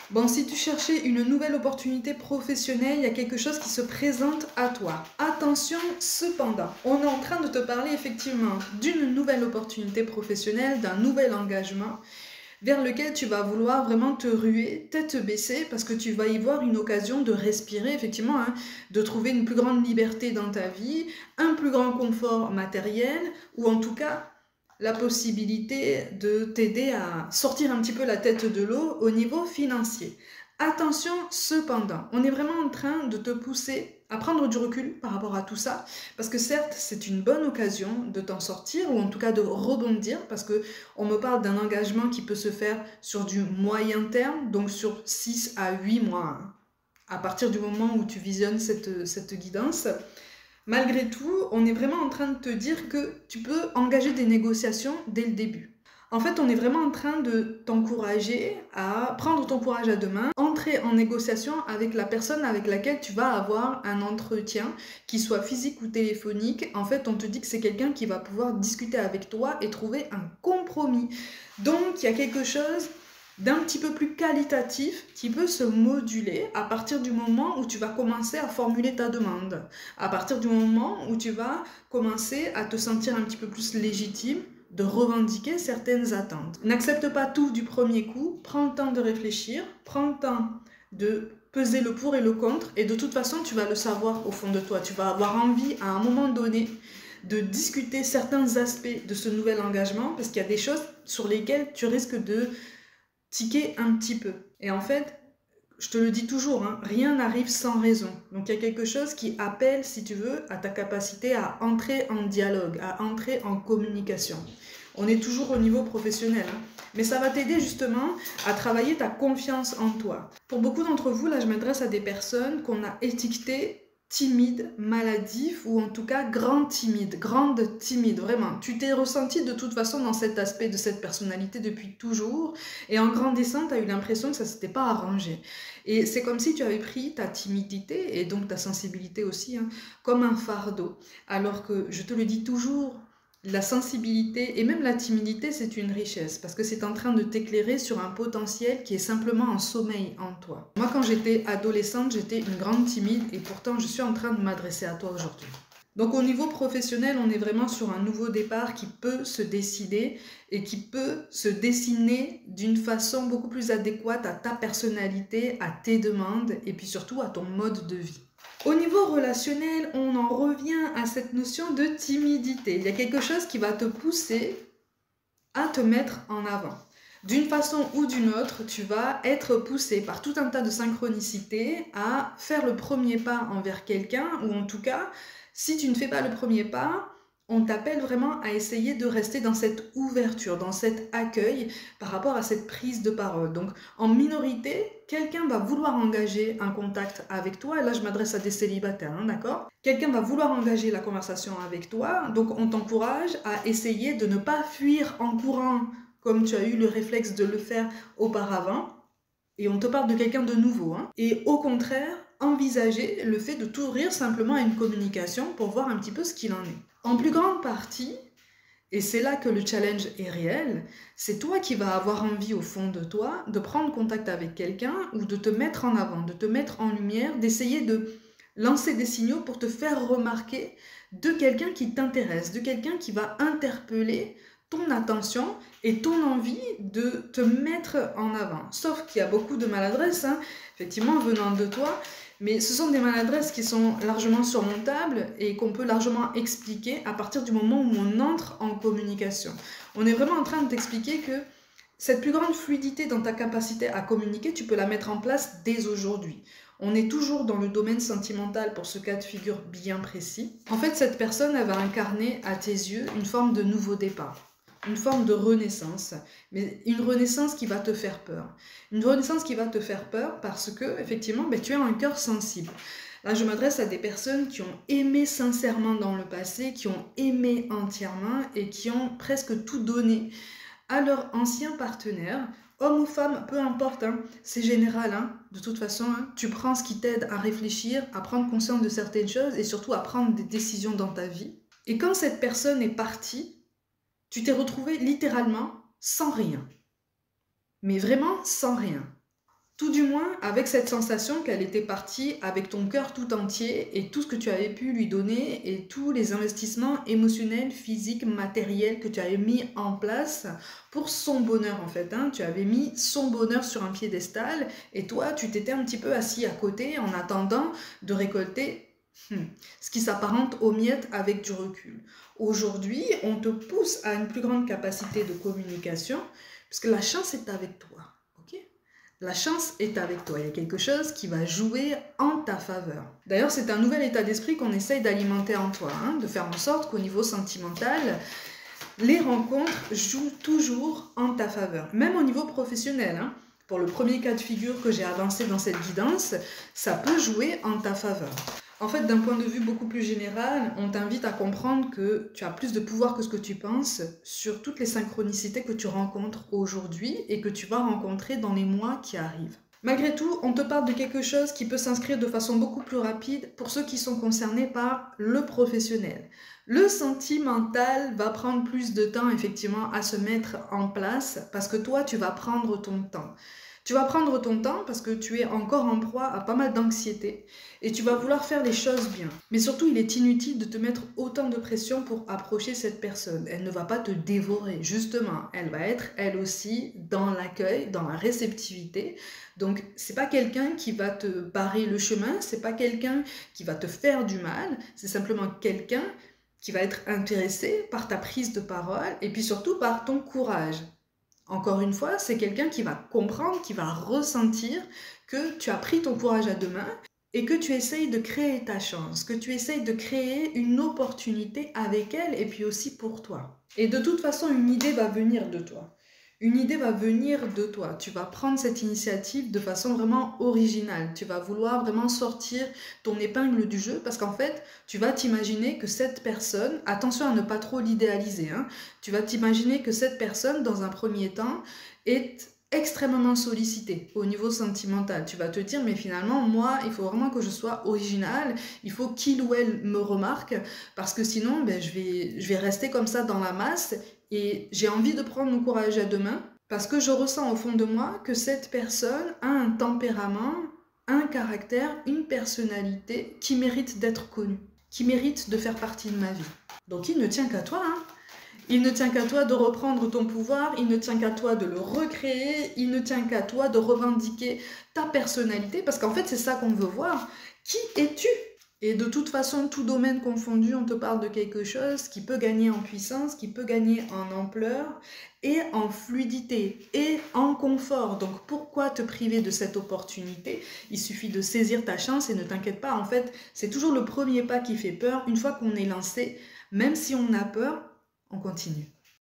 Bon, si tu cherchais une nouvelle opportunité professionnelle, il y a quelque chose qui se présente à toi. Attention, cependant, on est en train de te parler effectivement d'une nouvelle opportunité professionnelle, d'un nouvel engagement vers lequel tu vas vouloir vraiment te ruer, tête baissée, parce que tu vas y voir une occasion de respirer, effectivement, hein, de trouver une plus grande liberté dans ta vie, un plus grand confort matériel, ou en tout cas la possibilité de t'aider à sortir un petit peu la tête de l'eau au niveau financier. Attention cependant, on est vraiment en train de te pousser à prendre du recul par rapport à tout ça, parce que certes, c'est une bonne occasion de t'en sortir, ou en tout cas de rebondir, parce que on me parle d'un engagement qui peut se faire sur du moyen terme, donc sur 6 à 8 mois, hein, à partir du moment où tu visionnes cette guidance. Malgré tout, on est vraiment en train de te dire que tu peux engager des négociations dès le début. En fait, on est vraiment en train de t'encourager à prendre ton courage à deux mains, entrer en négociation avec la personne avec laquelle tu vas avoir un entretien, qu'il soit physique ou téléphonique. En fait, on te dit que c'est quelqu'un qui va pouvoir discuter avec toi et trouver un compromis. Donc, il y a quelque chose d'un petit peu plus qualitatif qui peut se moduler à partir du moment où tu vas commencer à formuler ta demande, à partir du moment où tu vas commencer à te sentir un petit peu plus légitime de revendiquer certaines attentes. N'accepte pas tout du premier coup, prends le temps de réfléchir, prends le temps de peser le pour et le contre, et de toute façon tu vas le savoir au fond de toi, tu vas avoir envie à un moment donné de discuter certains aspects de ce nouvel engagement, parce qu'il y a des choses sur lesquelles tu risques de tiquer un petit peu. Et en fait, je te le dis toujours, hein, rien n'arrive sans raison. Donc il y a quelque chose qui appelle, si tu veux, à ta capacité à entrer en dialogue, à entrer en communication. On est toujours au niveau professionnel, hein, mais ça va t'aider justement à travailler ta confiance en toi. Pour beaucoup d'entre vous, là je m'adresse à des personnes qu'on a étiquetées timide, maladif, ou en tout cas grande timide, vraiment. Tu t'es ressenti de toute façon dans cet aspect de cette personnalité depuis toujours, et en grandissant, tu as eu l'impression que ça s'était pas arrangé. Et c'est comme si tu avais pris ta timidité, et donc ta sensibilité aussi, hein, comme un fardeau. Alors que, je te le dis toujours, la sensibilité et même la timidité, c'est une richesse, parce que c'est en train de t'éclairer sur un potentiel qui est simplement en sommeil en toi. Moi, quand j'étais adolescente, j'étais une grande timide, et pourtant, je suis en train de m'adresser à toi aujourd'hui. Donc au niveau professionnel, on est vraiment sur un nouveau départ qui peut se décider et qui peut se dessiner d'une façon beaucoup plus adéquate à ta personnalité, à tes demandes et puis surtout à ton mode de vie. Au niveau relationnel, on en revient à cette notion de timidité. Il y a quelque chose qui va te pousser à te mettre en avant. D'une façon ou d'une autre, tu vas être poussé par tout un tas de synchronicités à faire le premier pas envers quelqu'un, ou en tout cas, si tu ne fais pas le premier pas, on t'appelle vraiment à essayer de rester dans cette ouverture, dans cet accueil par rapport à cette prise de parole. Donc, en minorité, quelqu'un va vouloir engager un contact avec toi, et là je m'adresse à des célibataires, hein, d'accord? Quelqu'un va vouloir engager la conversation avec toi, donc on t'encourage à essayer de ne pas fuir en courant comme tu as eu le réflexe de le faire auparavant, et on te parle de quelqu'un de nouveau, hein. Et au contraire, envisager le fait de t'ouvrir simplement à une communication pour voir un petit peu ce qu'il en est. En plus grande partie, et c'est là que le challenge est réel, c'est toi qui vas avoir envie au fond de toi de prendre contact avec quelqu'un ou de te mettre en avant, de te mettre en lumière, d'essayer de lancer des signaux pour te faire remarquer de quelqu'un qui t'intéresse, de quelqu'un qui va interpeller ton attention et ton envie de te mettre en avant. Sauf qu'il y a beaucoup de maladresses, hein, effectivement, venant de toi, mais ce sont des maladresses qui sont largement surmontables et qu'on peut largement expliquer à partir du moment où on entre en communication. On est vraiment en train de t'expliquer que cette plus grande fluidité dans ta capacité à communiquer, tu peux la mettre en place dès aujourd'hui. On est toujours dans le domaine sentimental pour ce cas de figure bien précis. En fait, cette personne, elle va incarner à tes yeux une forme de nouveau départ, une forme de renaissance, mais une renaissance qui va te faire peur. Une renaissance qui va te faire peur parce que, effectivement, tu as un cœur sensible. Là, je m'adresse à des personnes qui ont aimé sincèrement dans le passé, qui ont aimé entièrement et qui ont presque tout donné à leur ancien partenaire, homme ou femme, peu importe, hein, c'est général, hein, de toute façon, hein, tu prends ce qui t'aide à réfléchir, à prendre conscience de certaines choses et surtout à prendre des décisions dans ta vie. Et quand cette personne est partie, tu t'es retrouvé littéralement sans rien. Mais vraiment sans rien. Tout du moins avec cette sensation qu'elle était partie avec ton cœur tout entier et tout ce que tu avais pu lui donner et tous les investissements émotionnels, physiques, matériels que tu avais mis en place pour son bonheur en fait. Tu avais mis son bonheur sur un piédestal et toi tu t'étais un petit peu assis à côté en attendant de récolter ce qui s'apparente aux miettes avec du recul. Aujourd'hui, on te pousse à une plus grande capacité de communication parce que la chance est avec toi. La chance est avec toi, il y a quelque chose qui va jouer en ta faveur. D'ailleurs, c'est un nouvel état d'esprit qu'on essaye d'alimenter en toi, de faire en sorte qu'au niveau sentimental, les rencontres jouent toujours en ta faveur, même au niveau professionnel. Pour le premier cas de figure que j'ai avancé dans cette guidance, ça peut jouer en ta faveur. En fait, d'un point de vue beaucoup plus général, on t'invite à comprendre que tu as plus de pouvoir que ce que tu penses sur toutes les synchronicités que tu rencontres aujourd'hui et que tu vas rencontrer dans les mois qui arrivent. Malgré tout, on te parle de quelque chose qui peut s'inscrire de façon beaucoup plus rapide pour ceux qui sont concernés par le professionnel. Le sentimental va prendre plus de temps effectivement à se mettre en place parce que toi, tu vas prendre ton temps. Tu vas prendre ton temps parce que tu es encore en proie à pas mal d'anxiété et tu vas vouloir faire les choses bien. Mais surtout, il est inutile de te mettre autant de pression pour approcher cette personne. Elle ne va pas te dévorer, justement. Elle va être, elle aussi, dans l'accueil, dans la réceptivité. Donc, c'est pas quelqu'un qui va te barrer le chemin, c'est pas quelqu'un qui va te faire du mal, c'est simplement quelqu'un qui va être intéressé par ta prise de parole et puis surtout par ton courage. Encore une fois, c'est quelqu'un qui va comprendre, qui va ressentir que tu as pris ton courage à deux mains et que tu essayes de créer ta chance, que tu essayes de créer une opportunité avec elle et puis aussi pour toi. Et de toute façon, une idée va venir de toi. Une idée va venir de toi. Tu vas prendre cette initiative de façon vraiment originale. Tu vas vouloir vraiment sortir ton épingle du jeu parce qu'en fait, tu vas t'imaginer que cette personne, attention à ne pas trop l'idéaliser, tu vas t'imaginer que cette personne, dans un premier temps, est extrêmement sollicitée au niveau sentimental. Tu vas te dire, mais finalement, moi, il faut vraiment que je sois originale, il faut qu'il ou elle me remarque parce que sinon, je vais rester comme ça dans la masse. Et j'ai envie de prendre mon courage à deux mains parce que je ressens au fond de moi que cette personne a un tempérament, un caractère, une personnalité qui mérite d'être connue, qui mérite de faire partie de ma vie. Donc il ne tient qu'à toi, Il ne tient qu'à toi de reprendre ton pouvoir, il ne tient qu'à toi de le recréer, il ne tient qu'à toi de revendiquer ta personnalité parce qu'en fait c'est ça qu'on veut voir. Qui es-tu ? Et de toute façon, tout domaine confondu, on te parle de quelque chose qui peut gagner en puissance, qui peut gagner en ampleur et en fluidité et en confort. Donc pourquoi te priver de cette opportunité? Il suffit de saisir ta chance et ne t'inquiète pas, en fait, c'est toujours le premier pas qui fait peur. Une fois qu'on est lancé, même si on a peur, on continue.